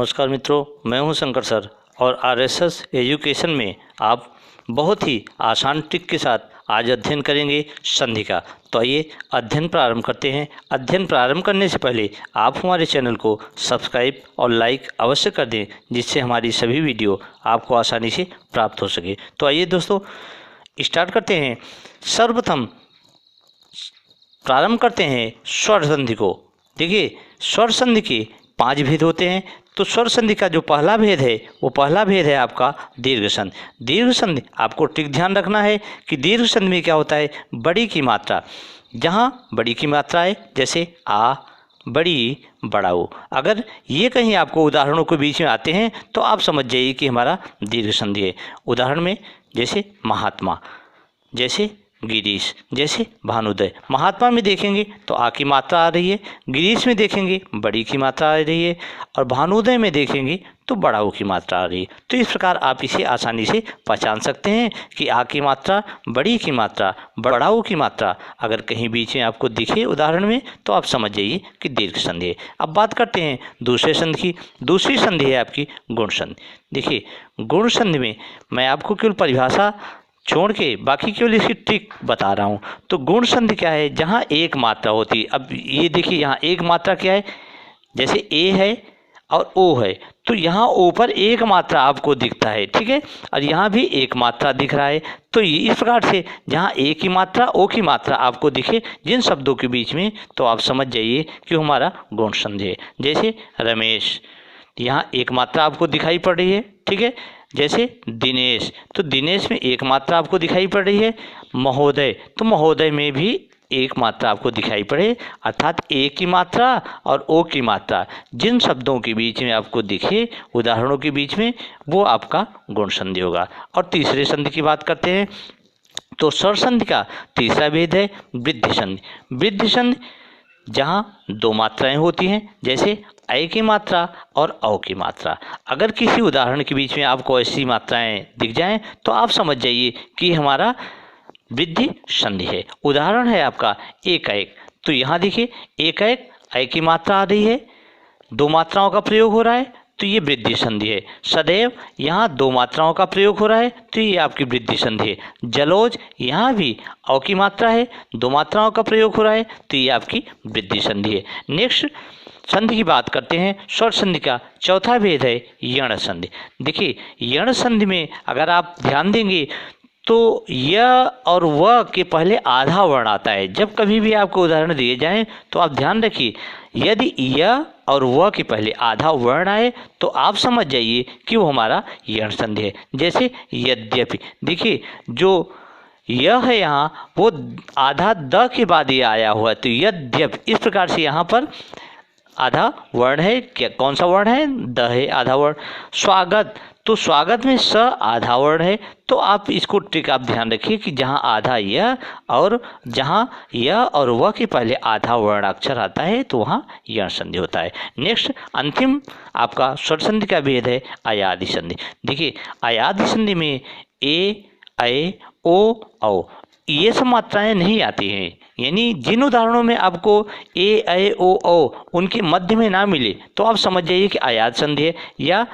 नमस्कार मित्रों, मैं हूं शंकर सर और आरएसएस एजुकेशन में आप बहुत ही आसान ट्रिक के साथ आज अध्ययन करेंगे संधि का। तो आइए अध्ययन प्रारंभ करते हैं। अध्ययन प्रारंभ करने से पहले आप हमारे चैनल को सब्सक्राइब और लाइक अवश्य कर दें, जिससे हमारी सभी वीडियो आपको आसानी से प्राप्त हो सके। तो आइए दोस्तों स्टार्ट करते हैं। सर्वप्रथम प्रारंभ करते हैं स्वर संधि को। देखिए, स्वर संधि के 5 भेद होते हैं। तो स्वर संधि का जो पहला भेद है वो पहला भेद है आपका दीर्घ संधि। दीर्घ संधि आपको ट्रिक ध्यान रखना है कि दीर्घ संधि में क्या होता है, बड़ी की मात्रा, जहाँ बड़ी की मात्रा है जैसे आ, बड़ी, बड़ा ओ, अगर ये कहीं आपको उदाहरणों के बीच में आते हैं तो आप समझ जाइए कि हमारा दीर्घ संधि है। उदाहरण में जैसे महात्मा, जैसे गिरीश, जैसे भानुदय। महात्मा में देखेंगे तो आ की मात्रा आ रही है, गिरीश में देखेंगे बड़ी की मात्रा आ रही है और भानुदय में देखेंगे तो बड़ा ओ की मात्रा आ रही है। तो इस प्रकार आप इसे आसानी से पहचान सकते हैं कि आ की मात्रा, बड़ी की मात्रा, बड़ा ओ की मात्रा अगर कहीं बीच में आपको दिखे उदाहरण में तो आप समझ जाइए कि दीर्घ संधि है। अब बात करते हैं दूसरे संधि की। दूसरी संधि है आपकी गुण संधि। देखिए, गुण संधि में मैं आपको केवल परिभाषा छोड़ के बाकी केवल इसकी ट्रिक बता रहा हूँ। तो गुण संधि क्या है, जहाँ एक मात्रा होती है। अब ये देखिए, यहाँ एक मात्रा क्या है, जैसे ए है और ओ है, तो यहाँ ओ पर एक मात्रा आपको दिखता है, ठीक है, और यहाँ भी एक मात्रा दिख रहा है। तो इस प्रकार से जहाँ ए की मात्रा, ओ की मात्रा आपको दिखे जिन शब्दों के बीच में, तो आप समझ जाइए कि हमारा गुण संधि है। जैसे रमेश, यहाँ एक मात्रा आपको दिखाई पड़ रही है, ठीक है। जैसे दिनेश, तो दिनेश में एक मात्रा आपको दिखाई पड़ रही है। महोदय, तो महोदय में भी एक मात्रा आपको दिखाई पड़े, अर्थात ए की मात्रा और ओ की मात्रा जिन शब्दों के बीच में आपको दिखे उदाहरणों के बीच में, वो आपका गुण संधि होगा। और तीसरे संधि की बात करते हैं तो स्वर संधि का तीसरा भेद है वृद्धि संधि। वृद्धि संधि जहाँ 2 मात्राएं होती हैं, जैसे ऐ की मात्रा और औ की मात्रा। अगर किसी उदाहरण के बीच में आपको ऐसी मात्राएं दिख जाएं तो आप समझ जाइए कि हमारा वृद्धि संधि है। उदाहरण है आपका एकाएक। तो यहाँ देखिए, एकाएक ऐ की मात्रा आ रही है, 2 मात्राओं का प्रयोग हो रहा है, तो ये वृद्धि संधि है। सदैव, यहाँ 2 मात्राओं का प्रयोग हो रहा है, तो ये आपकी वृद्धि संधि है। जलोज, यहाँ भी औ की मात्रा है, 2 मात्राओं का प्रयोग हो रहा है, तो ये आपकी वृद्धि संधि है। नेक्स्ट संधि की बात करते हैं। स्वर संधि का चौथा भेद है यण संधि। देखिए, यण संधि में अगर आप ध्यान देंगे तो य और व के पहले आधा वर्ण आता है। जब कभी भी आपको उदाहरण दिए जाएं तो आप ध्यान रखिए, यदि य और व के पहले आधा वर्ण आए तो आप समझ जाइए कि वो हमारा यण संधि है। जैसे यद्यपि, देखिए जो यह है यहाँ वो आधा द के बाद ये आया हुआ है, तो यद्यपि इस प्रकार से यहाँ पर आधा वर्ण है। क्या, कौन सा वर्ण है, द है आधा वर्ण। स्वागत, तो स्वागत में स आधा वर्ण है, तो आप इसको ट्रिक आप ध्यान रखिए कि जहाँ आधा य और जहाँ य और व के पहले आधा वर्ण अक्षर आता है तो वहाँ यण संधि होता है। नेक्स्ट अंतिम आपका स्वर संधि का भेद है अयादि संधि। देखिए, अयादि संधि में ए, ऐ, ओ, औ ये सब मात्राएं नहीं आती हैं। यानी जिन उदाहरणों में आपको ए, ऐ, ओ, औ उनके मध्य में ना मिले तो आप समझ जाइए कि अयाद संधि है। या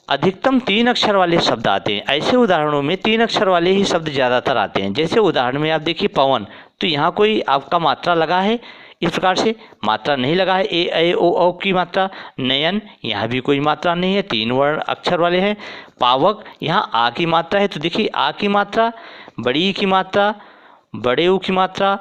अधिकतम 3 अक्षर वाले शब्द आते हैं, ऐसे उदाहरणों में 3 अक्षर वाले ही शब्द ज़्यादातर आते हैं। जैसे उदाहरण में आप देखिए पवन, तो यहाँ कोई आपका मात्रा लगा है, इस प्रकार से मात्रा नहीं लगा है ए, ऐ, ओ, औ की मात्रा। नयन, यहाँ भी कोई मात्रा नहीं है, 3 वर्ण अक्षर वाले हैं। पावक, यहाँ आ की मात्रा है, तो देखिए आ की मात्रा, बड़ी ई की मात्रा, बड़े ऊ की मात्रा,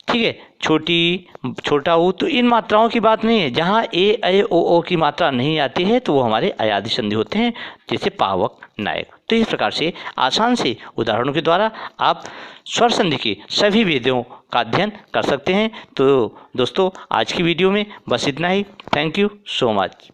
ठीक है, छोटी, छोटा ऊ, तो इन मात्राओं की बात नहीं है। जहाँ ए, ऐ, ओ की मात्रा नहीं आती है तो वो हमारे अयादि संधि होते हैं, जैसे पावक, नायक। तो इस प्रकार से आसान से उदाहरणों के द्वारा आप स्वर संधि के सभी भेदों का अध्ययन कर सकते हैं। तो दोस्तों, आज की वीडियो में बस इतना ही। Thank you so much.